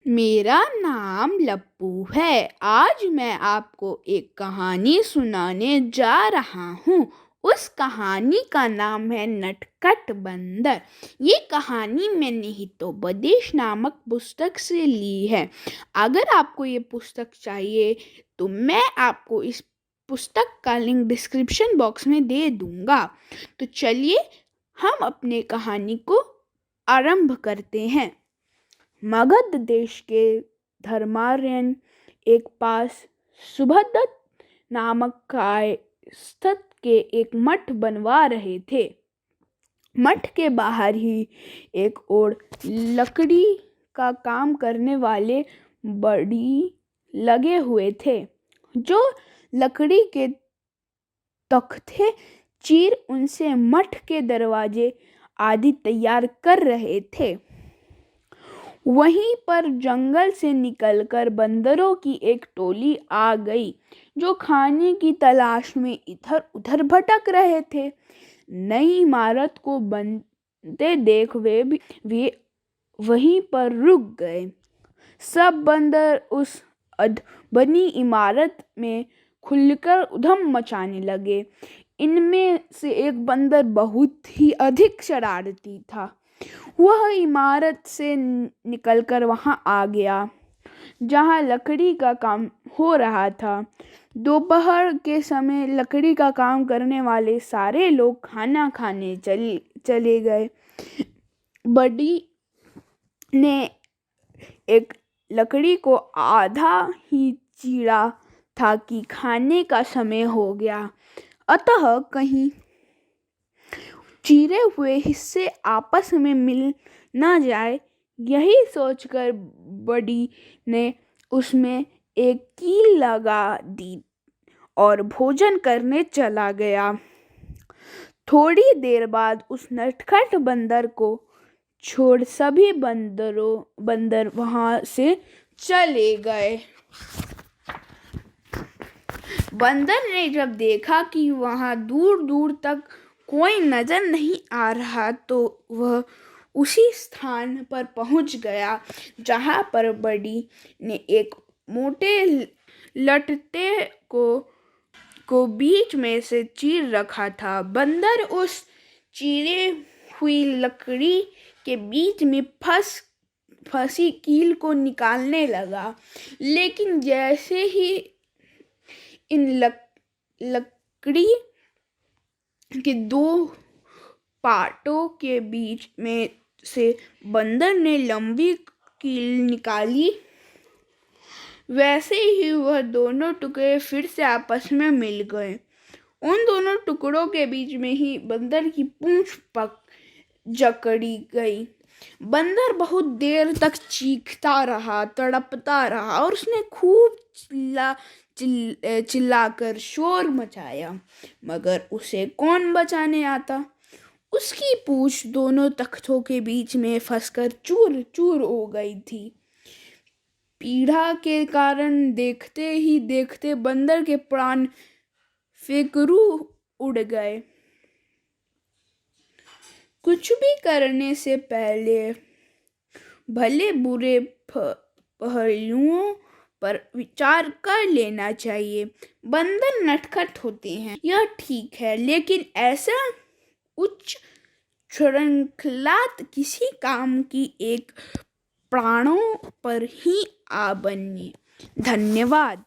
मेरा नाम लप्पू है। आज मैं आपको एक कहानी सुनाने जा रहा हूँ। उस कहानी का नाम है नटखट बंदर। ये कहानी मैंने हितोपदेश नामक पुस्तक से ली है। अगर आपको ये पुस्तक चाहिए तो मैं आपको इस पुस्तक का लिंक डिस्क्रिप्शन बॉक्स में दे दूँगा। तो चलिए हम अपने कहानी को आरंभ करते हैं। मगध देश के धर्मार्यन एक पास सुभद्रथ नामक कायस्थ के एक मठ बनवा रहे थे। मठ के बाहर ही एक और लकड़ी का काम करने वाले बड़ी लगे हुए थे, जो लकड़ी के तख्ते चीर उनसे मठ के दरवाजे आदि तैयार कर रहे थे। वहीं पर जंगल से निकलकर बंदरों की एक टोली आ गई, जो खाने की तलाश में इधर उधर भटक रहे थे। नई इमारत को बनते देख वे वहीं पर रुक गए। सब बंदर उस बनी इमारत में खुलकर उधम मचाने लगे। इनमें से एक बंदर बहुत ही अधिक शरारती था। वह इमारत से निकलकर वहां आ गया जहां लकड़ी का काम हो रहा था। दोपहर के समय लकड़ी का काम करने वाले सारे लोग खाना खाने चले गए। बड़ी ने एक लकड़ी को आधा ही चीरा था कि खाने का समय हो गया, अतः कहीं चीरे हुए हिस्से आपस में मिल न जाए, यही सोचकर बड़ी ने उसमें एक कील लगा दी और भोजन करने चला गया। थोड़ी देर बाद उस नटखट बंदर को छोड़ सभी बंदर वहां से चले गए। बंदर ने जब देखा कि वहां दूर दूर तक कोई नजर नहीं आ रहा, तो वह उसी स्थान पर पहुंच गया जहां पर बड़ी ने एक मोटे लट्टे को बीच में से चीर रखा था। बंदर उस चीरे हुई लकड़ी के बीच में फंसी कील को निकालने लगा, लेकिन जैसे ही इन लकड़ी के दो पार्टों के बीच में से बंदर ने लंबी कील निकाली, वैसे ही वह दोनों टुकड़े फिर से आपस में मिल गए। उन दोनों टुकड़ों के बीच में ही बंदर की पूंछ जकड़ी गई। बंदर बहुत देर तक चीखता रहा, तड़पता रहा और उसने खूब चिल्लाकर शोर मचाया, मगर उसे कौन बचाने आता। उसकी पूंछ दोनों तख्तों के बीच में फंसकर चूर चूर हो गई थी। पीड़ा के कारण देखते ही देखते बंदर के प्राण फेकरू उड़ गए। कुछ भी करने से पहले भले बुरे पहलुओं पर विचार कर लेना चाहिए। बंदर नटखट होते हैं, यह ठीक है, लेकिन ऐसा उच्च श्रृंखलात किसी काम की एक प्राणों पर ही आ बने। धन्यवाद।